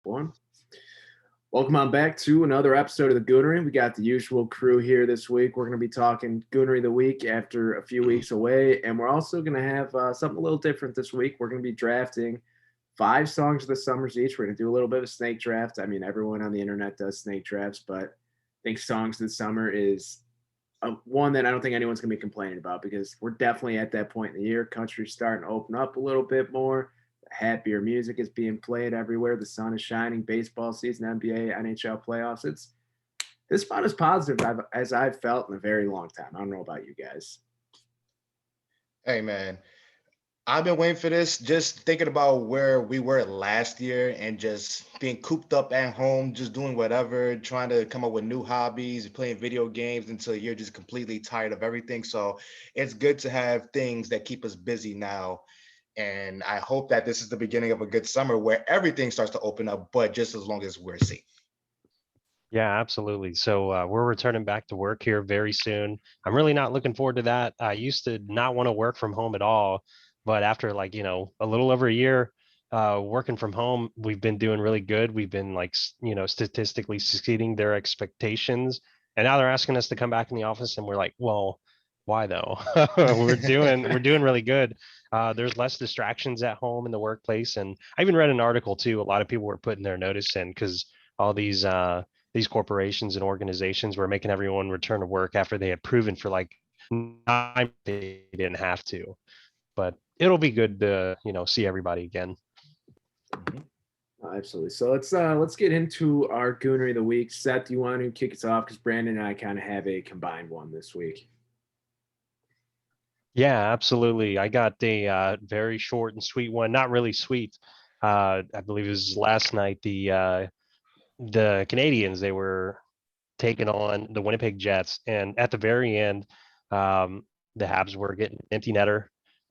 One. Welcome on back to another episode of the Goonery. We got the usual crew here this week. We're going to be talking Goonery of the week after a few weeks away, and we're also going to have something a little different this week. We're going to be drafting 5 songs of the summers each. We're going to do a little bit of a snake draft. I mean, everyone on the internet does snake drafts, but I think songs of the summer is one that I don't think anyone's going to be complaining about because we're definitely at that point in the year. Country's starting to open up a little bit more. Happier music is being played everywhere. The sun is shining. Baseball season, NBA, NHL playoffs. It's this fun is positive as I've felt in a very long time. I don't know about you guys. Hey man, I've been waiting for this, just thinking about where we were last year and just being cooped up at home, just doing whatever, trying to come up with new hobbies, playing video games until you're just completely tired of everything. So it's good to have things that keep us busy now. And I hope that this is the beginning of a good summer where everything starts to open up, but just as long as we're safe. Yeah, absolutely. So we're returning back to work here very soon. I'm really not looking forward to that. I used to not want to work from home at all, but after a little over a year working from home, we've been doing really good. We've been statistically succeeding their expectations, and now they're asking us to come back in the office, and we're like, well, why though? we're doing really good. There's less distractions at home in the workplace, and I even read an article too. A lot of people were putting their notice in because all these corporations and organizations were making everyone return to work after they had proven for like 9 they didn't have to. But it'll be good to see everybody again. Mhm. Absolutely. So let's get into our Goonery of the week. Seth, do you want to kick us off? Because Brandon and I kind of have a combined one this week. Yeah, absolutely. I got a very short and sweet one. Not really sweet. I believe it was last night. The Canadians, they were taking on the Winnipeg Jets, and at the very end, the Habs were getting empty netter,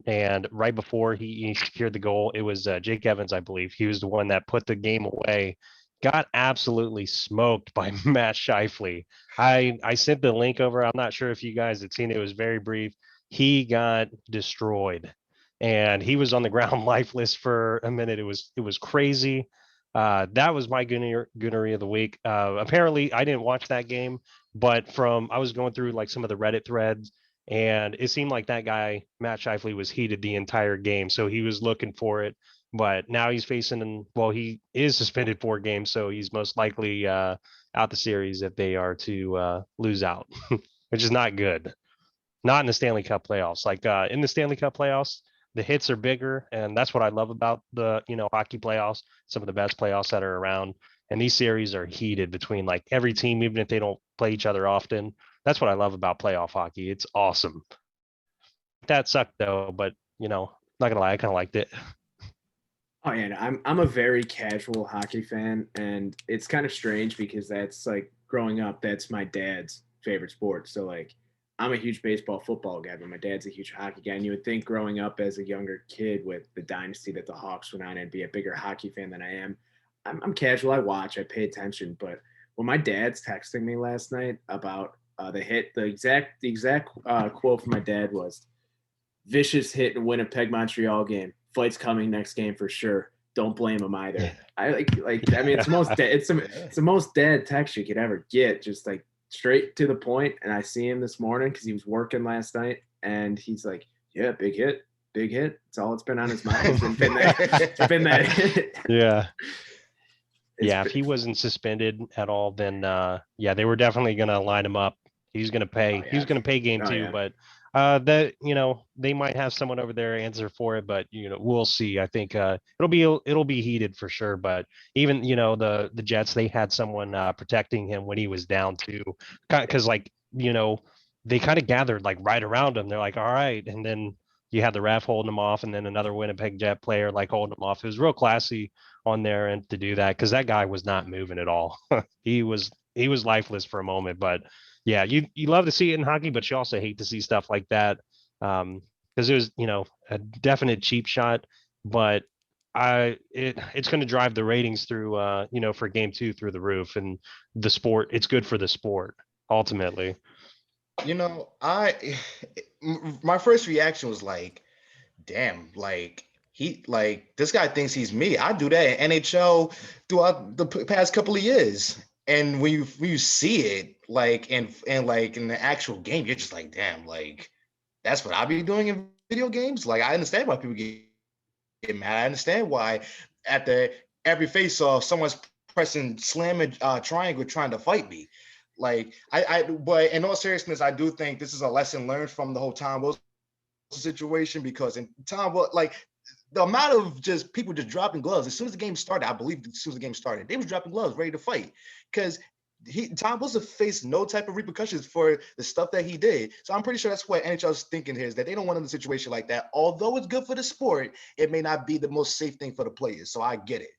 and right before he secured the goal, it was Jake Evans, I believe. He was the one that put the game away. Got absolutely smoked by Matt Shifley. I sent the link over. I'm not sure if you guys had seen it. It was very brief. He got destroyed, and he was on the ground lifeless for a minute. It was crazy. That was my Goonery of the week. Apparently, I didn't watch that game, but I was going through like some of the Reddit threads, and it seemed like that guy Matt Shifley was heated the entire game, so he was looking for it. But now he's facing, well, he is suspended 4 games, so he's most likely out the series if they are to lose out, which is not good. Not in the Stanley Cup playoffs. Like in the Stanley Cup playoffs, the hits are bigger, and that's what I love about the hockey playoffs. Some of the best playoffs that are around, and these series are heated between like every team, even if they don't play each other often. That's what I love about playoff hockey. It's awesome. That sucked though, but not gonna lie, I kind of liked it. Oh yeah, I'm a very casual hockey fan, and it's kind of strange because that's like growing up, that's my dad's favorite sport. So like, I'm a huge baseball, football guy, but my dad's a huge hockey guy. And you would think growing up as a younger kid with the dynasty that the Hawks went on, I'd be a bigger hockey fan than I am. I'm casual. I watch, I pay attention, but when my dad's texting me last night about the hit, the exact quote from my dad was, vicious hit in Winnipeg Montreal game. Fight's coming next game for sure. Don't blame him either. I mean it's the most Yeah. it's the most dead text you could ever get. Just like straight to the point. And I see him this morning because he was working last night, and he's like, "Yeah, big hit, big hit." It's all it's been on his mind. It's been that. It's been that. Yeah. It's Yeah, if he wasn't suspended at all, then yeah, they were definitely gonna line him up. He's gonna oh pay. He yeah, was gonna pay game oh two, yeah. but that they might have someone over there answer for it, but we'll see. I think it'll be heated for sure. But even the Jets, they had someone protecting him when he was down too, because like they kind of gathered like right around him. They're like, all right, and then you had the ref holding him off, and then another Winnipeg Jet player like holding him off. It was real classy on there and to do that because that guy was not moving at all. he was lifeless for a moment. But yeah, you love to see it in hockey, but you also hate to see stuff like that because it was a definite cheap shot. But it's going to drive the ratings through for game two through the roof, and the sport, it's good for the sport ultimately. I my first reaction was like, damn, like this guy thinks he's me. I do that in NHL throughout the past couple of years. And when you see it, like, and like in the actual game, you're just like, damn, like that's what I be doing in video games. Like, I understand why people get mad. I understand why at the every face off, someone's pressing slam and triangle trying to fight me. Like, but in all seriousness, I do think this is a lesson learned from the whole Tom Wilson situation, because in Tom, like the amount of just people just dropping gloves as soon as the game started, I believe as soon as the game started, they was dropping gloves ready to fight, because Tom Wilson faced no type of repercussions for the stuff that he did. So I'm pretty sure that's what NHL's thinking here, is that they don't want him in a situation like that. Although it's good for the sport, it may not be the most safe thing for the players. So I get it.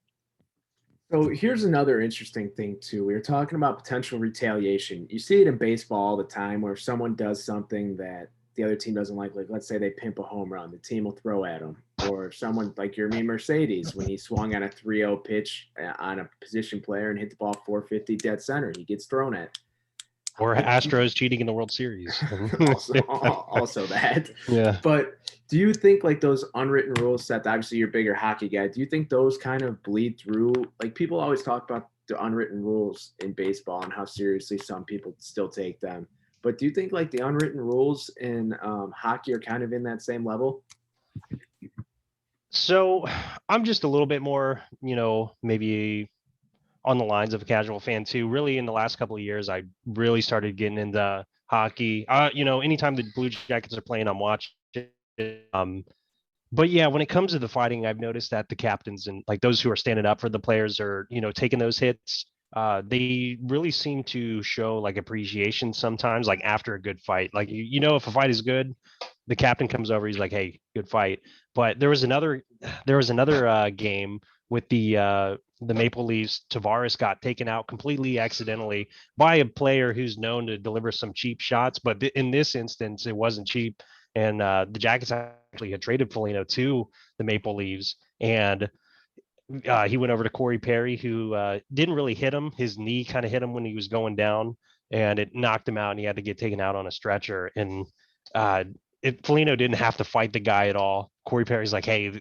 So here's another interesting thing too. We were talking about potential retaliation. You see it in baseball all the time where if someone does something that the other team doesn't like let's say they pimp a home run, the team will throw at them. Or if someone like Yermin Mercedes, when he swung on a 3-0 pitch on a position player and hit the ball 450 dead center, he gets thrown at. Or Astros cheating in the World Series. also that. Yeah. But do you think like those unwritten rules set, obviously you're a bigger hockey guy, do you think those kind of bleed through? Like people always talk about the unwritten rules in baseball and how seriously some people still take them. But do you think like the unwritten rules in hockey are kind of in that same level? So I'm just a little bit more, maybe on the lines of a casual fan too. Really, in the last couple of years, I really started getting into hockey. Anytime the Blue Jackets are playing, I'm watching. Um, but yeah, when it comes to the fighting, I've noticed that the captains and like those who are standing up for the players are, taking those hits. They really seem to show like appreciation sometimes, like after a good fight. Like if a fight is good, the captain comes over, he's like, "Hey, good fight." But there was another game with the Maple Leafs. Tavares got taken out completely accidentally by a player who's known to deliver some cheap shots, but in this instance, it wasn't cheap. And the Jackets actually had traded Foligno to the Maple Leafs, and he went over to Corey Perry, who didn't really hit him. His knee kind of hit him when he was going down, and it knocked him out, and he had to get taken out on a stretcher. And uh, Foligno didn't have to fight the guy at all. Corey Perry's like, hey,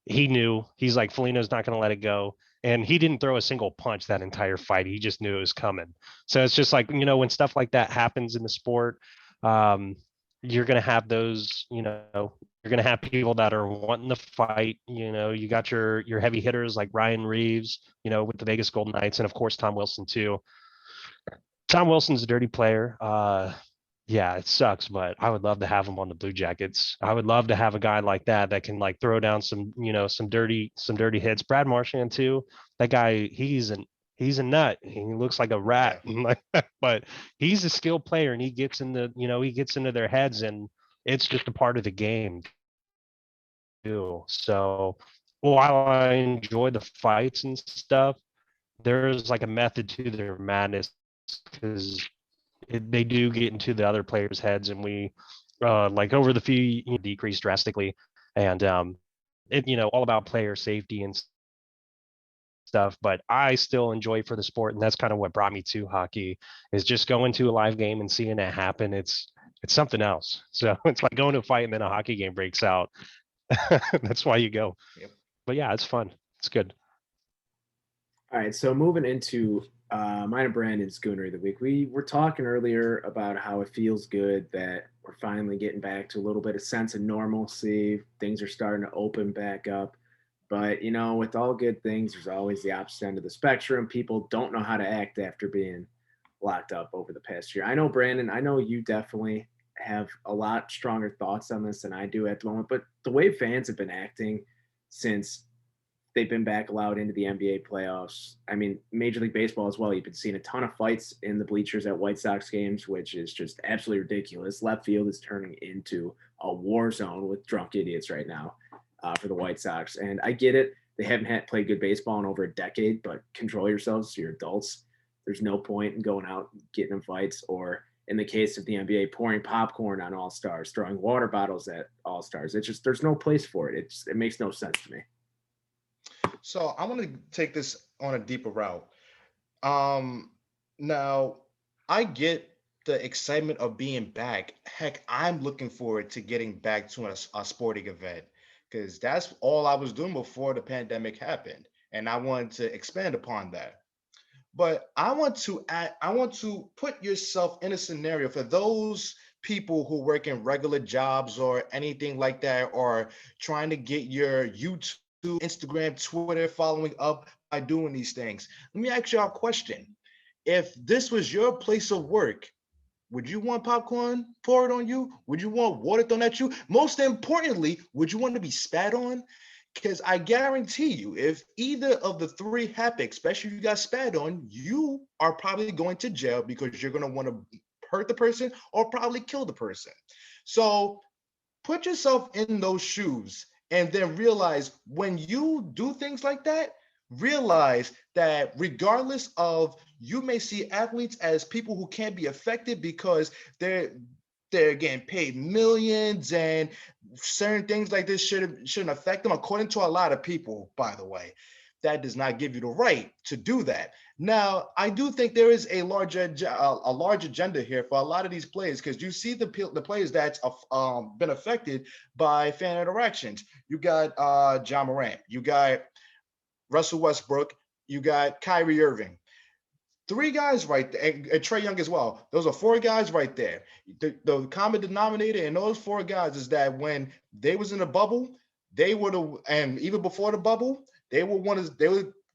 he knew. He's like, Foligno's not going to let it go. And he didn't throw a single punch that entire fight. He just knew it was coming. So it's just like, when stuff like that happens in the sport, you're going to have those, you're going to have people that are wanting to fight. You got your heavy hitters like Ryan Reeves, with the Vegas Golden Knights, and of course, Tom Wilson too. Tom Wilson's a dirty player. Yeah, it sucks, but I would love to have him on the Blue Jackets. I would love to have a guy like that can like throw down some dirty hits. Brad Marchand too. That guy, he's a nut. He looks like a rat, but he's a skilled player, and he gets into their heads, and it's just a part of the game too. So while I enjoy the fights and stuff, there's like a method to their madness, because they do get into the other players' heads, and we like over the few decreased drastically, and all about player safety and stuff. But I still enjoy for the sport, and that's kind of what brought me to hockey, is just going to a live game and seeing it happen. It's something else. So it's like going to a fight and then a hockey game breaks out. That's why you go. Yep. But yeah, it's fun. It's good. All right, so moving into mine and Brandon's Goonery of the week. We were talking earlier about how it feels good that we're finally getting back to a little bit of sense of normalcy. Things are starting to open back up. But, with all good things, there's always the opposite end of the spectrum. People don't know how to act after being locked up over the past year. I know, Brandon, I know you definitely have a lot stronger thoughts on this than I do at the moment. But the way fans have been acting since they've been back allowed into the NBA playoffs. I mean, Major League Baseball as well. You've been seeing a ton of fights in the bleachers at White Sox games, which is just absolutely ridiculous. Left field is turning into a war zone with drunk idiots right now for the White Sox. And I get it. They haven't played good baseball in over a decade, but control yourselves. You're adults. There's no point in going out and getting in fights, or in the case of the NBA, pouring popcorn on all-stars, throwing water bottles at all-stars. It's just, there's no place for it. It makes no sense to me. So I want to take this on a deeper route. Now I get the excitement of being back. Heck, I'm looking forward to getting back to a sporting event, because that's all I was doing before the pandemic happened. And I wanted to expand upon that. But I want to put yourself in a scenario for those people who work in regular jobs or anything like that, or trying to get your YouTube, Instagram, Twitter following up by doing these things. Let me ask y'all a question. If this was your place of work, would you want popcorn poured on you? Would you want water thrown at you? Most importantly, would you want to be spat on? Because I guarantee you, if either of the three happen, especially if you got spat on, you are probably going to jail because you're going to want to hurt the person or probably kill the person. So put yourself in those shoes and then realize when you do things like that, realize that regardless of, you may see athletes as people who can't be affected because they're getting paid millions, and certain things like this shouldn't affect them, according to a lot of people, by the way. That does not give you the right to do that. Now, I do think there is a large agenda here for a lot of these players, because you see the players that's been affected by fan interactions. You got John Morant, you got Russell Westbrook, you got Kyrie Irving. Three guys right there, and Trae Young as well. Those are four guys right there. The common denominator in those four guys is that when they was in the bubble, they were and even before the bubble, they were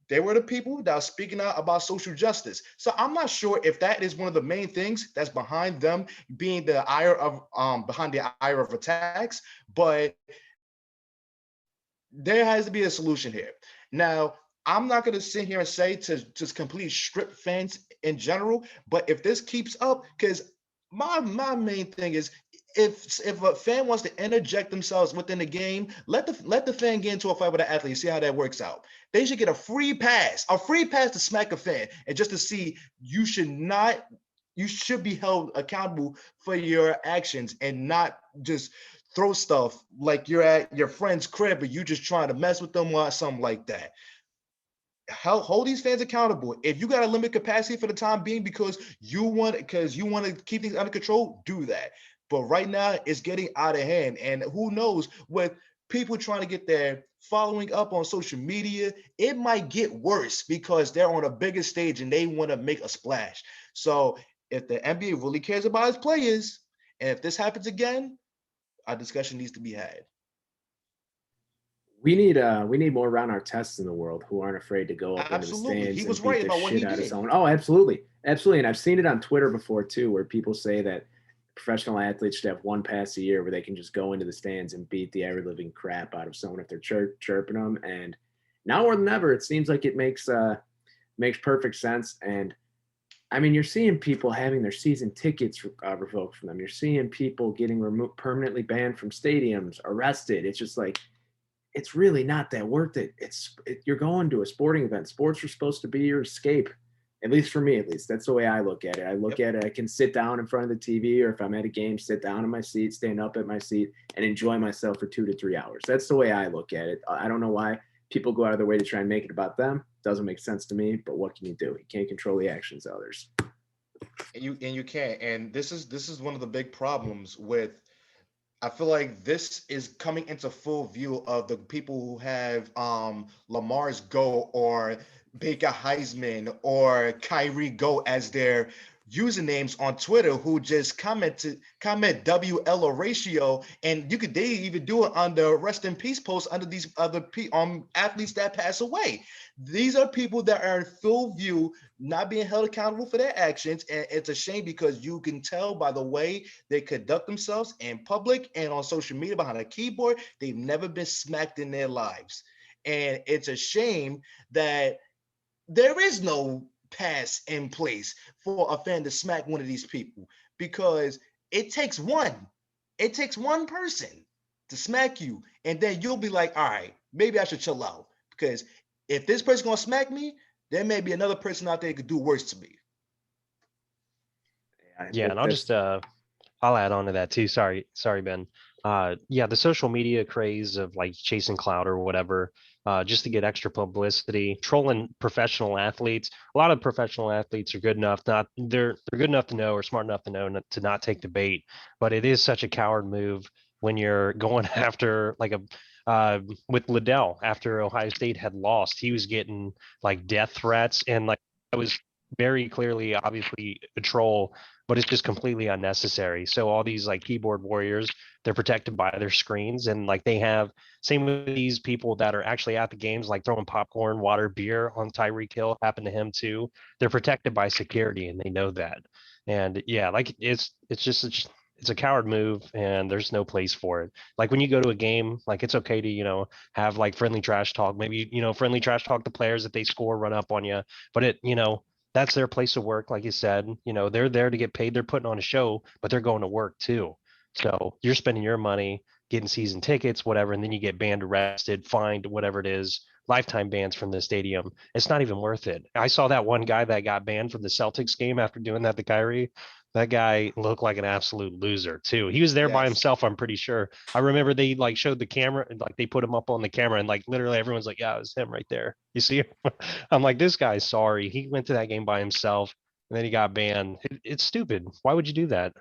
they were the people that are speaking out about social justice. So I'm not sure if that is one of the main things that's behind them being the ire of behind the ire of attacks, but there has to be a solution here. Now, I'm not going to sit here and say to just completely strip fans in general, but if this keeps up, because my main thing is, if a fan wants to interject themselves within the game, let the fan get into a fight with an athlete, see how that works out. They should get a free pass to smack a fan, and just to see, you should be held accountable for your actions and not just throw stuff like you're at your friend's crib, but you just trying to mess with them or something like that. Hold these fans accountable. If you got a limit capacity for the time being because you want to keep things under control, do that. But right now, it's getting out of hand, and who knows, with people trying to get their following up on social media, it might get worse because they're on a bigger stage and they want to make a splash. So if the NBA really cares about its players, and if this happens again, our discussion needs to be had. We need more Ron Artests in the world who aren't afraid to go up into the Absolutely. stands He and was beat right the about what he shit out of did. someone. Oh, absolutely, absolutely. And I've seen it on Twitter before too, where people say that professional athletes should have one pass a year where they can just go into the stands and beat the ever living crap out of someone if they're chirping them. And now more than ever, it seems like it makes perfect sense. And I mean, you're seeing people having their season tickets revoked from them. You're seeing people getting permanently banned from stadiums, arrested. It's just like, it's really not that worth it. You're going to a sporting event. Sports are supposed to be your escape. At least for me, at least. That's the way I look at it. I look at it, I can sit down in front of the TV, or if I'm at a game, sit down in my seat, stand up at my seat, and enjoy myself for 2 to 3 hours. That's the way I look at it. I don't know why people go out of their way to try and make it about them. Doesn't make sense to me, but what can you do? You can't control the actions of others. And you can't. And this is one of the big problems with, I feel like this is coming into full view of the people who have Lamar's Go or Baker Heisman or Kyrie Go as their usernames on Twitter, who just comment WL ratio, and they even do it on the rest in peace posts under these other athletes that pass away. These are people that are in full view, not being held accountable for their actions, and it's a shame because you can tell by the way they conduct themselves in public and on social media behind a keyboard, they've never been smacked in their lives. And it's a shame that there is no pass in place for a fan to smack one of these people, because it takes one person to smack you, and then you'll be like, all right, maybe I should chill out, because if this person's gonna smack me, there may be another person out there who could do worse to me. Yeah, and I'll add on to that too. Sorry, Ben. Yeah, the social media craze of like chasing clout or whatever, just to get extra publicity, trolling professional athletes. A lot of professional athletes are good enough, they're good enough to know, or smart enough to know to not take the bait. But it is such a coward move when you're going after like with Liddell after Ohio State had lost, he was getting like death threats, and like I was very clearly, obviously a troll, but it's just completely unnecessary. So all these like keyboard warriors, they're protected by their screens, and like they have same with these people that are actually at the games, like throwing popcorn, water, beer on Tyreek Hill, happened to him too. They're protected by security, and they know that. And yeah, like it's a coward move, and there's no place for it. Like when you go to a game, like it's okay to have like friendly trash talk, maybe friendly trash talk the players that they score, run up on you, but that's their place of work. Like you said, they're there to get paid. They're putting on a show, but they're going to work too. So you're spending your money getting season tickets, whatever, and then you get banned, arrested, fined, whatever it is, lifetime bans from the stadium. It's not even worth it. I saw that one guy that got banned from the Celtics game after doing that to Kyrie. That guy looked like an absolute loser too. He was there by Yes. himself, I'm pretty sure. I remember they like showed the camera, like they put him up on the camera, and like literally everyone's like, "Yeah, it was him right there." You see him? I'm like, this guy's sorry. He went to that game by himself, and then he got banned. It's stupid. Why would you do that?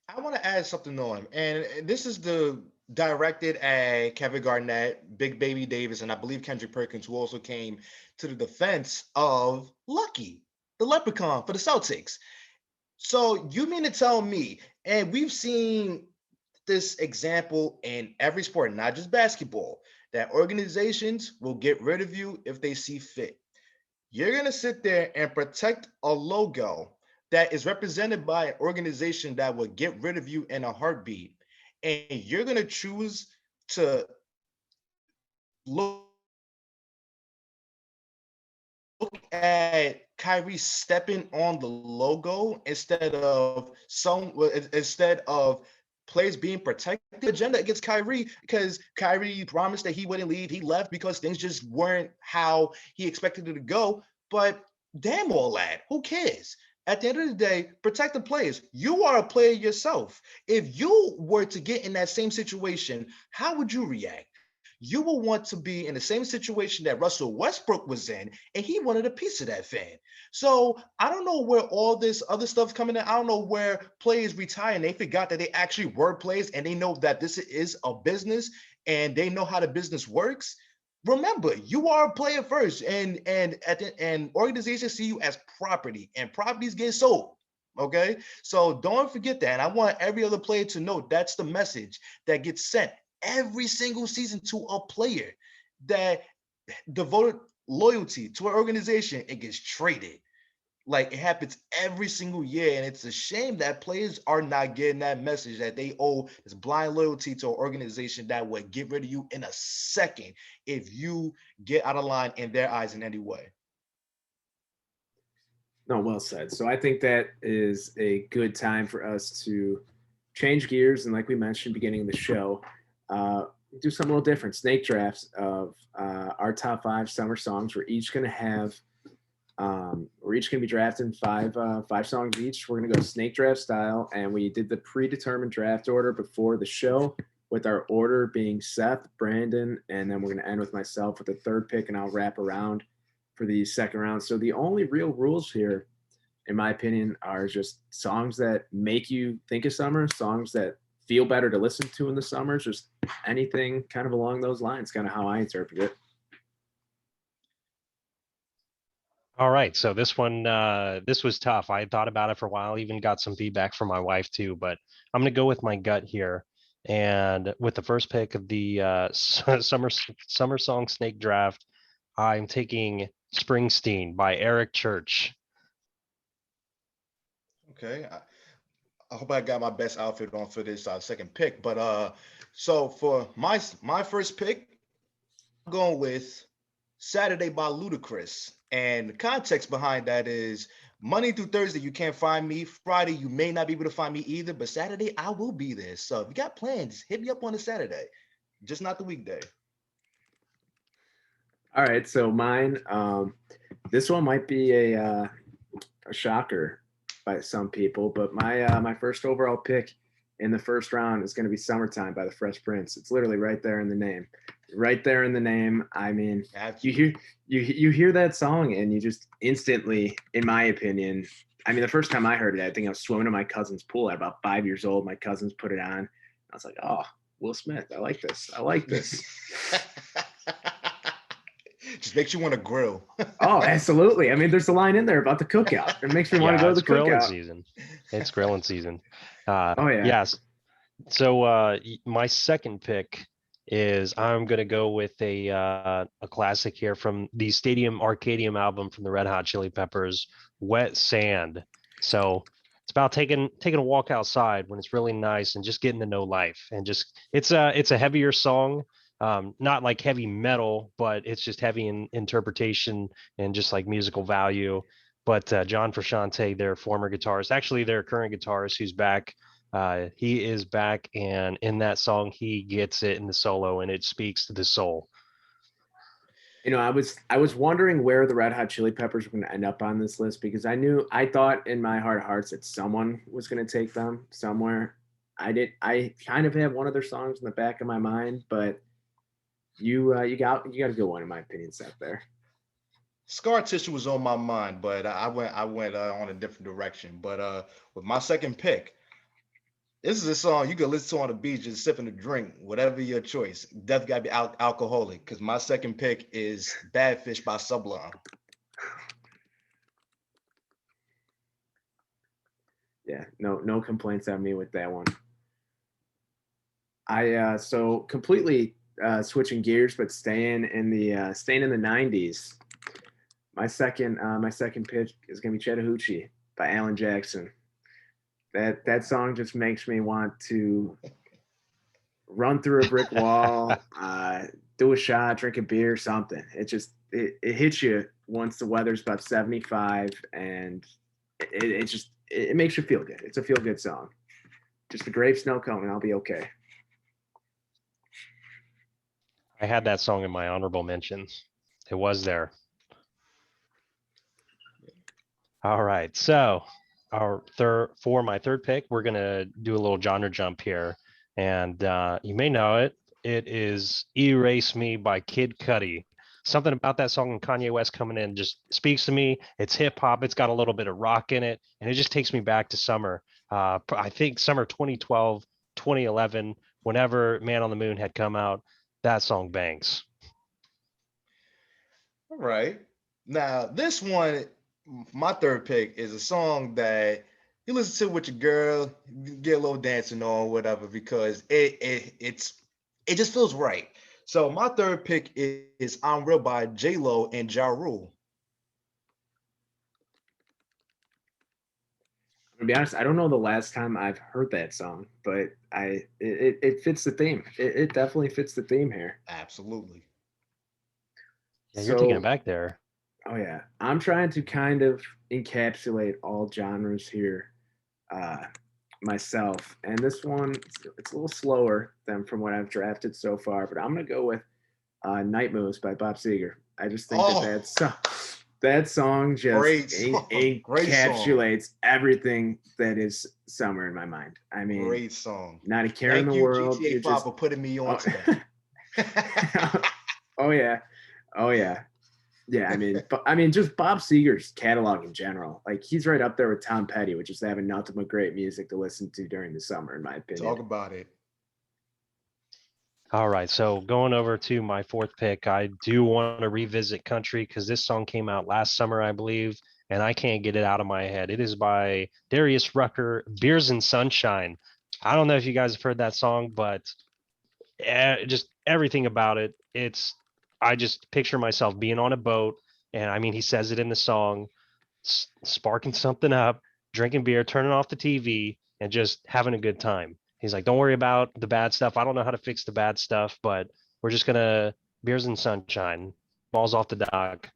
I want to add something on, and this is the directed at Kevin Garnett, Big Baby Davis, and I believe Kendrick Perkins, who also came to the defense of Lucky, the leprechaun for the Celtics. So you mean to tell me, and we've seen this example in every sport, not just basketball, that organizations will get rid of you if they see fit. You're going to sit there and protect a logo that is represented by an organization that will get rid of you in a heartbeat. And you're going to choose to look at Kyrie stepping on the logo instead of players being protected. The agenda against Kyrie, because Kyrie promised that he wouldn't leave. He left because things just weren't how he expected it to go. But damn all that. Who cares? At the end of the day, protect the players. You are a player yourself. If you were to get in that same situation, how would you react? You will want to be in the same situation that Russell Westbrook was in, and he wanted a piece of that fan. So I don't know where all this other stuff's coming in. I don't know where players retire and they forgot that they actually were players and they know that this is a business and they know how the business works. Remember, you are a player first, and organizations see you as property, and properties get sold. Okay, so don't forget that. And I want every other player to know that's the message that gets sent every single season to a player that devoted loyalty to an organization. It gets traded. Like it happens every single year, and it's a shame that players are not getting that message that they owe this blind loyalty to an organization that would get rid of you in a second if you get out of line in their eyes in any way. No, well said. So I think that is a good time for us to change gears. And like we mentioned beginning of the show, do something a little different. Snake drafts of our top 5 summer songs. We're each going to be drafting five songs each. We're going to go snake draft style. And we did the predetermined draft order before the show, with our order being Seth, Brandon, and then we're going to end with myself with the third pick, and I'll wrap around for the second round. So the only real rules here, in my opinion, are just songs that make you think of summer, songs that feel better to listen to in the summer, just anything kind of along those lines, kind of how I interpret it. All right, so this one, this was tough. I thought about it for a while, even got some feedback from my wife too, but I'm going to go with my gut here. And with the first pick of the summer song snake draft, I'm taking Springsteen by Eric Church. Okay. I hope I got my best outfit on for this second pick. But so for my first pick, I'm going with Saturday by Ludacris. And the context behind that is Monday through Thursday, you can't find me. Friday, you may not be able to find me either. But Saturday, I will be there. So if you got plans, hit me up on a Saturday, just not the weekday. All right, so mine, this one might be a shocker by some people, but my first overall pick in the first round is going to be "Summertime" by the Fresh Prince. It's literally right there in the name. Right there in the name. I mean, you hear that song and you just instantly, in my opinion, I mean, the first time I heard it, I think I was swimming in my cousin's pool at about 5 years old. My cousins put it on. I was like, oh, Will Smith. I like this. I like this. Just makes you want to grill. Oh, absolutely. I mean, there's a line in there about the cookout. It makes me want to Yeah, go to it's the grilling cookout. season. It's grilling season. Oh yeah. Yes. So my second pick is I'm gonna go with a classic here from the Stadium Arcadium album from the Red Hot Chili Peppers, Wet Sand. So it's about taking a walk outside when it's really nice and just getting to know life and just it's a heavier song. Not like heavy metal, but it's just heavy in interpretation and just like musical value. But John Frusciante, their former guitarist, actually their current guitarist, who's back, he is back, and in that song, he gets it in the solo, and it speaks to the soul. You know, I was wondering where the Red Hot Chili Peppers were going to end up on this list because I thought in my heart of hearts that someone was going to take them somewhere. I kind of have one of their songs in the back of my mind, but you got a good one in my opinion, Seth there. Scar Tissue was on my mind, but I went on a different direction. But with my second pick, this is a song you can listen to on the beach, just sipping a drink, whatever your choice. Definitely gotta be alcoholic, because my second pick is Bad Fish by Sublime. Yeah, no complaints on me with that one. I so completely switching gears, but staying in the '90s. My second pitch is gonna be Chattahoochee by Alan Jackson. That song just makes me want to run through a brick wall, do a shot, drink a beer, something. It hits you once the weather's about 75, and it makes you feel good. It's a feel good song. Just a grave snow coming, I'll be okay. I had that song in my honorable mentions. It was there. All right. So for my third pick, we're gonna do a little genre jump here, and you may know it. It is "Erase Me" by Kid Cudi. Something about that song and Kanye West coming in just speaks to me. It's hip hop. It's got a little bit of rock in it, and it just takes me back to summer. I think summer 2012, 2011, whenever Man on the Moon had come out, that song bangs. All right. Now, this one, my third pick, is a song that you listen to with your girl, get a little dancing on, whatever, because it just feels right. So my third pick is "I'm Real" by J Lo and Ja Rule. To be honest, I don't know the last time I've heard that song, but it fits the theme. It definitely fits the theme here. Absolutely. Yeah, you're taking it So, back there. oh yeah, I'm trying to kind of encapsulate all genres here uh, myself, and this one it's a little slower than from what I've drafted so far, but I'm gonna go with "Night Moves" by Bob Seger. I just think Oh, that song just great song. Great song. encapsulates everything that is summer in my mind. I mean, Great song. not a care in Thank the you, world. GTA You're 5, just for putting me on oh, to that. oh yeah, oh yeah, yeah. I mean, just Bob Seger's catalog in general. Like he's right up there with Tom Petty, which is having nothing but great music to listen to during the summer, in my opinion. Talk about it. All right, so going over to my fourth pick, I do want to revisit country because this song came out last summer, I believe, and I can't get it out of my head. It is by Darius Rucker, "Beers and Sunshine." I don't know if you guys have heard that song, but just everything about it, I just picture myself being on a boat, and I mean, he says it in the song, sparking something up, drinking beer, turning off the TV, and just having a good time. He's like, don't worry about the bad stuff. I don't know how to fix the bad stuff, but we're just gonna beers and sunshine, balls off the dock.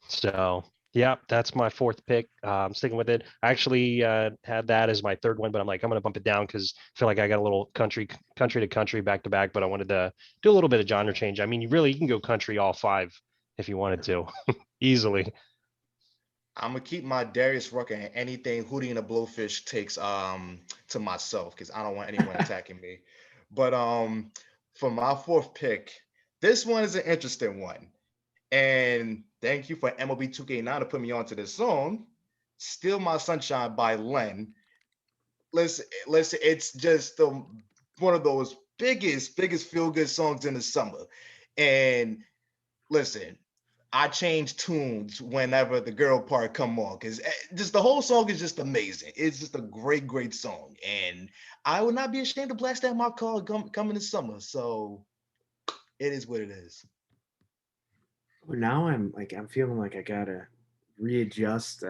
So yeah, that's my fourth pick. I'm sticking with it. I actually had that as my third one, but I'm like, I'm gonna bump it down because I feel like I got a little country to country back to back, but I wanted to do a little bit of genre change. I mean, you can go country all five if you wanted to, easily. I'm gonna keep my Darius Rucker and anything Hootie and the Blowfish takes to myself because I don't want anyone attacking me. But for my fourth pick, this one is an interesting one. And thank you for MLB 2K9 to put me onto this song. "Steal My Sunshine" by Len. Listen, it's just one of those biggest feel good songs in the summer. And listen, I change tunes whenever the girl part come on because just the whole song is just amazing. It's just a great song, and I would not be ashamed to blast that in my car coming this summer. So it is what it is. Well, now I'm feeling like I gotta readjust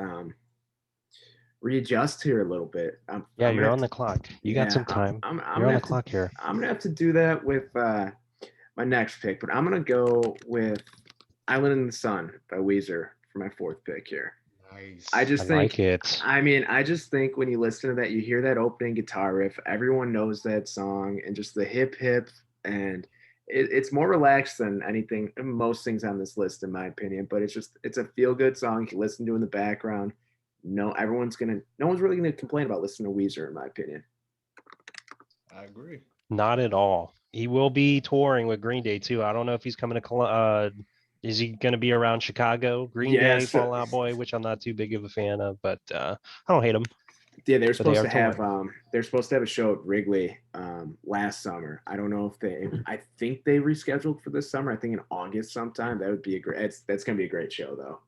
readjust here a little bit. Yeah, I'm gonna you're have on to the clock. You got yeah some time. I'm You're gonna on the have to clock here. I'm gonna have to do that with my next pick, but I'm gonna go with Island in the Sun by Weezer for my fourth pick here. I Nice. I just think, like it. I just think when you listen to that, you hear that opening guitar riff, everyone knows that song, and just the hip, and it's more relaxed than anything, most things on this list, in my opinion. But it's a feel good song you can listen to in the background. No one's really gonna complain about listening to Weezer, in my opinion. I agree. Not at all. He will be touring with Green Day too. I don't know if he's coming to is he going to be around Chicago? Green Day, Yes, Fall Out Boy, which I'm not too big of a fan of, but I don't hate him. yeah, But they are touring. they're supposed to have a show at Wrigley last summer. I don't know if I think they rescheduled for this summer. I think in August sometime. That would be a great. That's gonna be a great show though.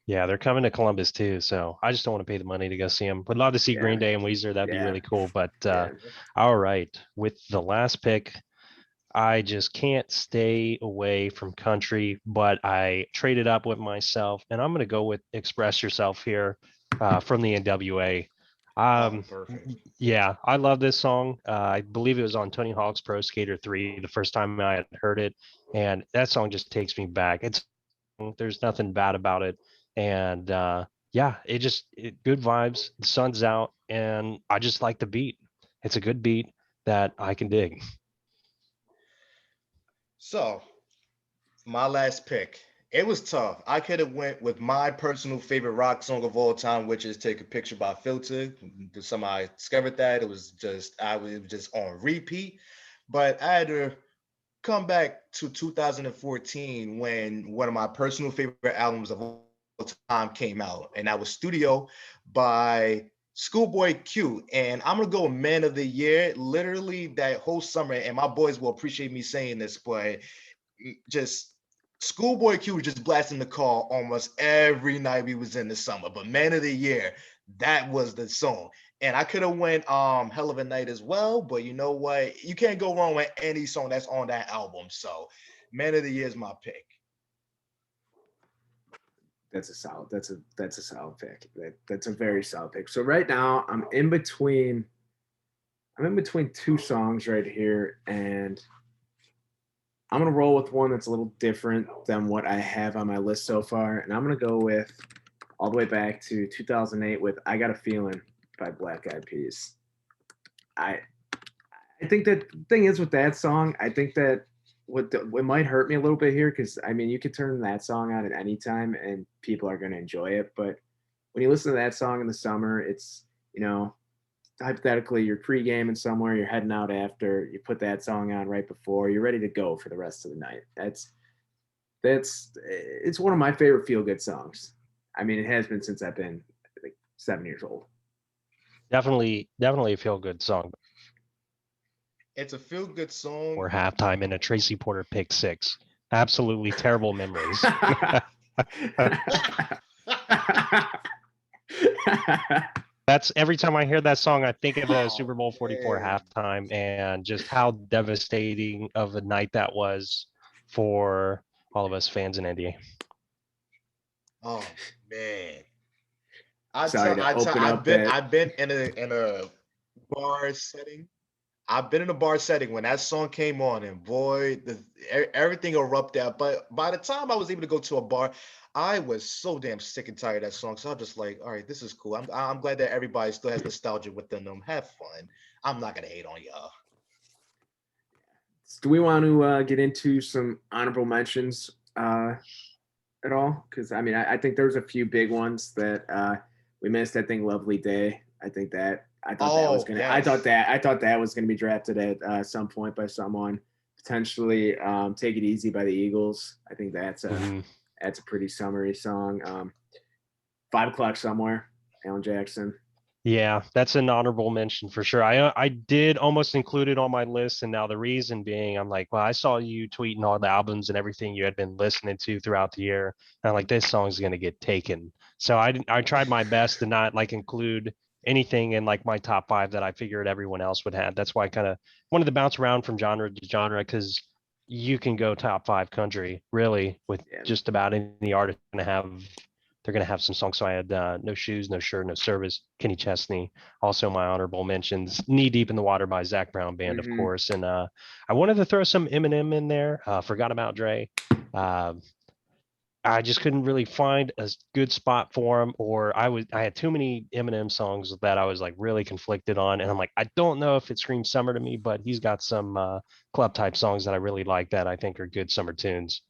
Yeah, they're coming to Columbus too, so I just don't want to pay the money to go see them. Would love to see Yeah, Green Day and Weezer. That'd be yeah, really cool. But yeah. all right, with the last pick, I just can't stay away from country, but I traded up with myself, and I'm going to go with "Express Yourself" here from the NWA. Oh, Um, perfect. yeah, I love this song. I believe it was on Tony Hawk's Pro Skater 3 the first time I had heard it, and that song just takes me back. There's nothing bad about it, and yeah, good vibes. The sun's out, and I just like the beat. It's a good beat that I can dig. So my last pick. It was tough. I could have went with my personal favorite rock song of all time, which is "Take a Picture" by Filter. Somebody discovered that I was just on repeat. But I had to come back to 2014 when one of my personal favorite albums of all time came out, and that was Studio by Schoolboy Q. And I'm gonna go Man of the Year, literally that whole summer. And my boys will appreciate me saying this, but just Schoolboy Q was just blasting the call almost every night we was in the summer. But Man of the Year, that was the song. And I could have went Hell of a Night as well, but you know what? You can't go wrong with any song that's on that album. So Man of the Year is my pick. That's a solid pick. That's a very solid pick. So right now I'm in between two songs right here, and I'm gonna roll with one that's a little different than what I have on my list so far, and I'm gonna go with all the way back to 2008 with "I Got a Feeling" by Black Eyed Peas. I I think that the thing is with that song, I think that what might hurt me a little bit here, because I mean you could turn that song on at any time and people are gonna enjoy it, but when you listen to that song in the summer, it's hypothetically you're pre-gaming somewhere, you're heading out after, you put that song on right before, you're ready to go for the rest of the night. That's it's one of my favorite feel good songs. I mean, it has been since I've been like 7 years old. Definitely a feel good song It's a feel good song. or halftime in a Tracy Porter pick six. Absolutely terrible memories. That's every time I hear that song, I think of the Oh Super Bowl 44 man. halftime and just how devastating of a night that was for all of us fans in India. Oh man. Sorry to open up that. I've been in a bar setting. I've been in a bar setting when that song came on, and boy, everything erupted. But by the time I was able to go to a bar, I was so damn sick and tired of that song. So I'm just like, all right, this is cool. I'm glad that everybody still has nostalgia within them. Have fun. I'm not gonna hate on y'all. Do we want to get into some honorable mentions at all? Because I mean, I think there's a few big ones that we missed. I think "Lovely Day." Oh yes. I thought that was gonna be drafted at some point by someone. Potentially, "Take It Easy" by the Eagles. I think Mhm. that's a pretty summery song. "5 O'clock Somewhere," Alan Jackson. Yeah, that's an honorable mention for sure. I did almost include it on my list, and now the reason being, I'm like, well, I saw you tweeting all the albums and everything you had been listening to throughout the year, and I'm like, this song's gonna get taken. So I tried my best to not like include anything in like my top five that I figured everyone else would have. That's why I kind of wanted to bounce around from genre to genre because you can go top five country really with Yeah. just about any artist gonna have. They're going to have some songs. So I had No Shoes, No Shirt, No Service, Kenny Chesney. Also my honorable mentions, Knee Deep in the Water by Zach Brown Band, of Mhm. course. And I wanted to throw some Eminem in there. Forgot about Dre. Uh, I just couldn't really find a good spot for him, or I had too many Eminem songs that I was like really conflicted on. And I'm like, I don't know if it screams summer to me, but he's got some club type songs that I really like that I think are good summer tunes.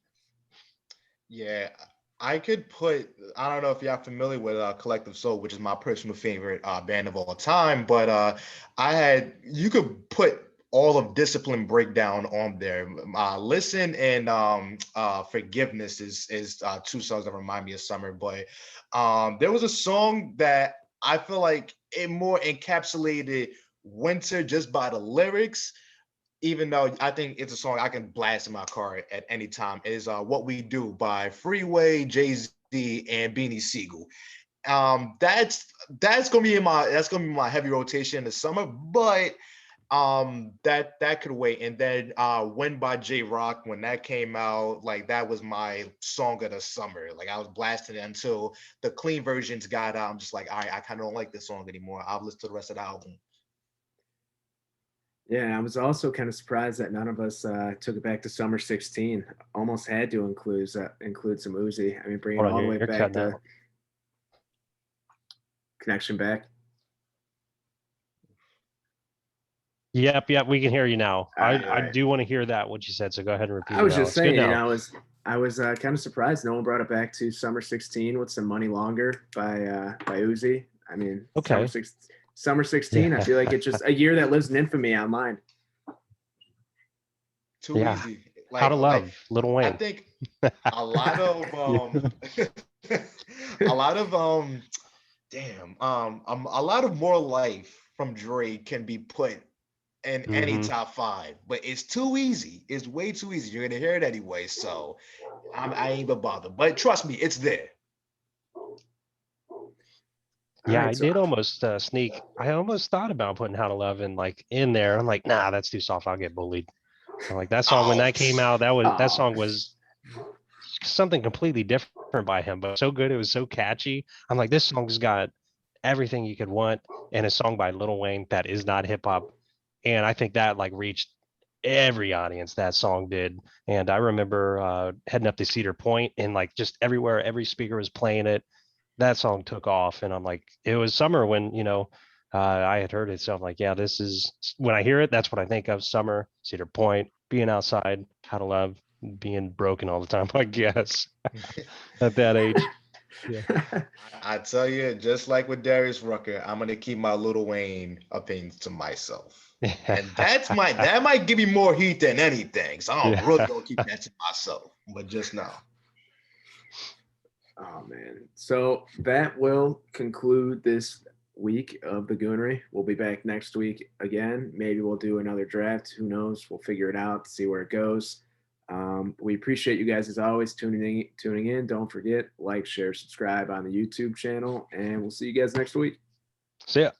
Yeah, I could put. I don't know if y'all familiar with Collective Soul, which is my personal favorite band of all time. But you could put all of Discipline Breakdown on there. Listen and Forgiveness is two songs that remind me of summer. But there was a song that I feel like it more encapsulated winter just by the lyrics, even though I think it's a song I can blast in my car at any time, is What We Do by Freeway, Jay-Z, and Beanie Siegel. That's gonna be my heavy rotation in the summer, but that could wait. And then Win by J Rock, when that came out, like that was my song of the summer. Like I was blasting it until the clean versions got out. I'm just like, all right, I kind of don't like this song anymore. I'll listen to the rest of the album. Yeah, I was also kind of surprised that none of us took it back to Summer 16. Almost had to include some Uzi. I mean, bring it Hold on, all the way you're back cutting to out. Connection Back. Yep, we can hear you now. All right, all I right. do want to hear that what you said, so go ahead and repeat I it was now. just It's good saying, now. I was kind of surprised no one brought it back to Summer 16 with some Money Longer by Uzi. I mean, Okay. Summer 16. I feel like it's just a year that lives in infamy online. Too Yeah. easy. How to Like Love, Little I Wayne. think a lot of Yeah. a lot of a lot of More Life from Drake can be put in any Hmm. top five, but it's too easy. It's way too easy. You're gonna hear it anyway, so I ain't even bother. But trust me, it's there. All Yeah, right, I so did almost sneak. I almost thought about putting How to Love in there. I'm like, nah, that's too soft. I'll get bullied. I'm like that song when Oh, that came out, that oh, song was something completely different by him, but so good. It was so catchy. I'm like, this song's got everything you could want in a song by Lil Wayne that is not hip hop. And I think that like reached every audience that song did. And I remember heading up to Cedar Point and like just everywhere, every speaker was playing it. That song took off. And I'm like, it was summer when, I had heard it. So I'm like, yeah, this is when I hear it, that's what I think of summer, Cedar Point, being outside, How to Love, being broken all the time, I guess, at that age. Yeah. I tell you, just like with Darius Rucker, I'm gonna keep my Little Wayne opinions to myself. And that might give me more heat than anything. So I'm really Yeah. gonna keep that to myself. But just now. oh man. So that will conclude this week of the Goonery. We'll be back next week again. Maybe we'll do another draft. Who knows? We'll figure it out, see where it goes. We appreciate you guys as always tuning in. Don't forget, like, share, subscribe on the YouTube channel, and we'll see you guys next week. See ya.